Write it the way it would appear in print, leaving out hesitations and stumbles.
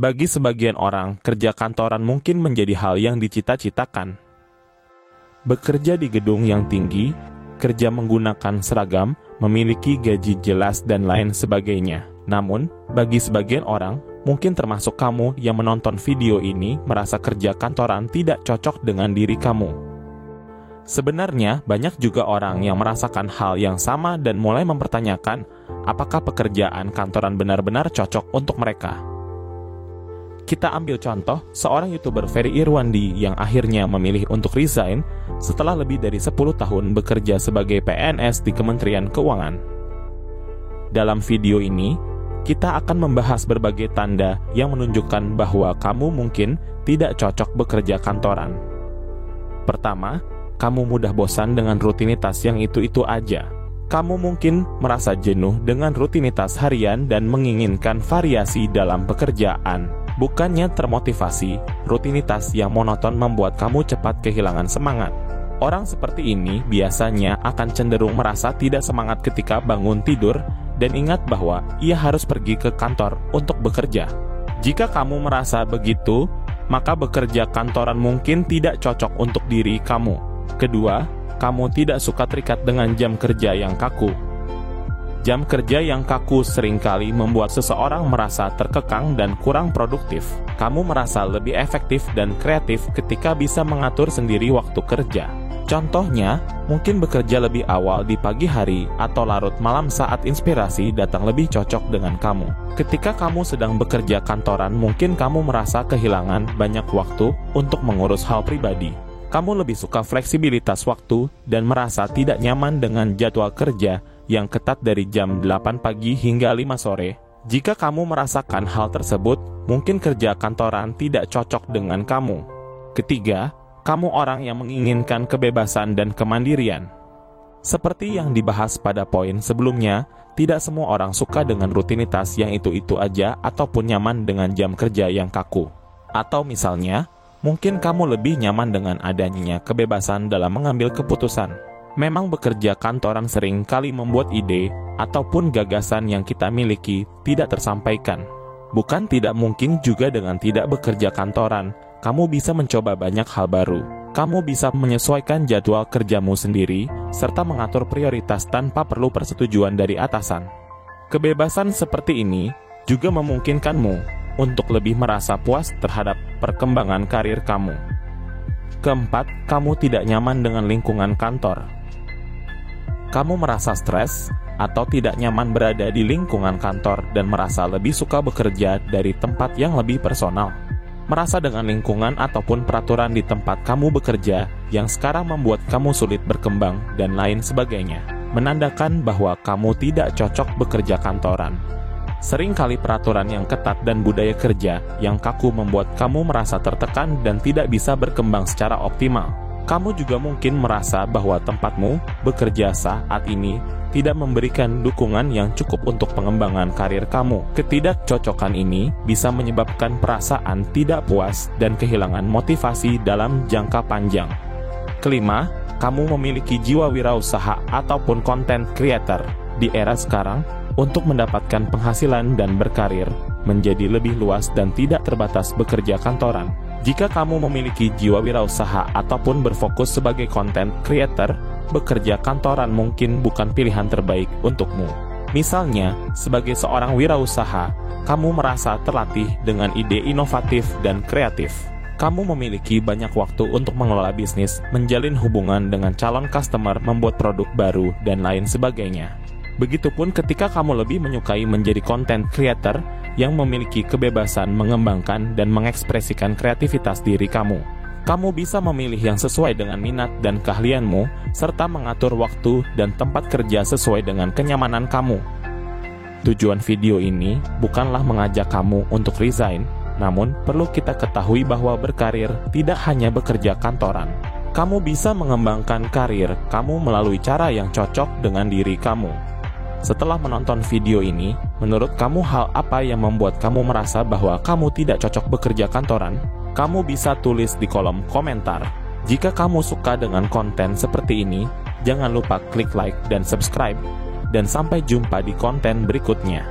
Bagi sebagian orang, kerja kantoran mungkin menjadi hal yang dicita-citakan. Bekerja di gedung yang tinggi, kerja menggunakan seragam, memiliki gaji jelas dan lain sebagainya. Namun, bagi sebagian orang, mungkin termasuk kamu yang menonton video ini merasa kerja kantoran tidak cocok dengan diri kamu. Sebenarnya, banyak juga orang yang merasakan hal yang sama dan mulai mempertanyakan apakah pekerjaan kantoran benar-benar cocok untuk mereka. Kita ambil contoh seorang YouTuber Ferry Irwandi yang akhirnya memilih untuk resign setelah lebih dari 10 tahun bekerja sebagai PNS di Kementerian Keuangan. Dalam video ini, kita akan membahas berbagai tanda yang menunjukkan bahwa kamu mungkin tidak cocok bekerja kantoran. Pertama, kamu mudah bosan dengan rutinitas yang itu-itu aja. Kamu mungkin merasa jenuh dengan rutinitas harian dan menginginkan variasi dalam pekerjaan. Bukannya termotivasi, rutinitas yang monoton membuat kamu cepat kehilangan semangat. Orang seperti ini biasanya akan cenderung merasa tidak semangat ketika bangun tidur dan ingat bahwa ia harus pergi ke kantor untuk bekerja. Jika kamu merasa begitu, maka bekerja kantoran mungkin tidak cocok untuk diri kamu. Kedua, kamu tidak suka terikat dengan jam kerja yang kaku. Jam kerja yang kaku seringkali membuat seseorang merasa terkekang dan kurang produktif. Kamu merasa lebih efektif dan kreatif ketika bisa mengatur sendiri waktu kerja. Contohnya, mungkin bekerja lebih awal di pagi hari atau larut malam saat inspirasi datang lebih cocok dengan kamu. Ketika kamu sedang bekerja kantoran, mungkin kamu merasa kehilangan banyak waktu untuk mengurus hal pribadi. Kamu lebih suka fleksibilitas waktu dan merasa tidak nyaman dengan jadwal kerja yang ketat dari jam 8 pagi hingga 5 sore. Jika kamu merasakan hal tersebut, mungkin kerja kantoran tidak cocok dengan kamu. Ketiga, kamu orang yang menginginkan kebebasan dan kemandirian. Seperti yang dibahas pada poin sebelumnya, tidak semua orang suka dengan rutinitas yang itu-itu aja ataupun nyaman dengan jam kerja yang kaku. Atau misalnya, mungkin kamu lebih nyaman dengan adanya kebebasan dalam mengambil keputusan. Memang bekerja kantoran sering kali membuat ide ataupun gagasan yang kita miliki tidak tersampaikan. Bukan tidak mungkin juga dengan tidak bekerja kantoran, kamu bisa mencoba banyak hal baru. Kamu bisa menyesuaikan jadwal kerjamu sendiri, serta mengatur prioritas tanpa perlu persetujuan dari atasan. Kebebasan seperti ini juga memungkinkanmu untuk lebih merasa puas terhadap perkembangan karir kamu. Keempat, kamu tidak nyaman dengan lingkungan kantor. Kamu merasa stres atau tidak nyaman berada di lingkungan kantor dan merasa lebih suka bekerja dari tempat yang lebih personal. Merasa dengan lingkungan ataupun peraturan di tempat kamu bekerja yang sekarang membuat kamu sulit berkembang dan lain sebagainya, menandakan bahwa kamu tidak cocok bekerja kantoran. Seringkali peraturan yang ketat dan budaya kerja yang kaku membuat kamu merasa tertekan dan tidak bisa berkembang secara optimal. Kamu juga mungkin merasa bahwa tempatmu bekerja saat ini tidak memberikan dukungan yang cukup untuk pengembangan karir kamu. Ketidakcocokan ini bisa menyebabkan perasaan tidak puas dan kehilangan motivasi dalam jangka panjang. Kelima, kamu memiliki jiwa wirausaha ataupun content creator. Di era sekarang, untuk mendapatkan penghasilan dan berkarir menjadi lebih luas dan tidak terbatas bekerja kantoran. Jika kamu memiliki jiwa wirausaha ataupun berfokus sebagai content creator, bekerja kantoran mungkin bukan pilihan terbaik untukmu. Misalnya, sebagai seorang wirausaha, kamu merasa terlatih dengan ide inovatif dan kreatif. Kamu memiliki banyak waktu untuk mengelola bisnis, menjalin hubungan dengan calon customer, membuat produk baru, dan lain sebagainya. Begitupun ketika kamu lebih menyukai menjadi content creator yang memiliki kebebasan mengembangkan dan mengekspresikan kreativitas diri kamu. Kamu bisa memilih yang sesuai dengan minat dan keahlianmu, serta mengatur waktu dan tempat kerja sesuai dengan kenyamanan kamu. Tujuan video ini bukanlah mengajak kamu untuk resign, namun perlu kita ketahui bahwa berkarir tidak hanya bekerja kantoran. Kamu bisa mengembangkan karir kamu melalui cara yang cocok dengan diri kamu. Setelah menonton video ini, menurut kamu hal apa yang membuat kamu merasa bahwa kamu tidak cocok bekerja kantoran? Kamu bisa tulis di kolom komentar. Jika kamu suka dengan konten seperti ini, jangan lupa klik like dan subscribe. Dan sampai jumpa di konten berikutnya.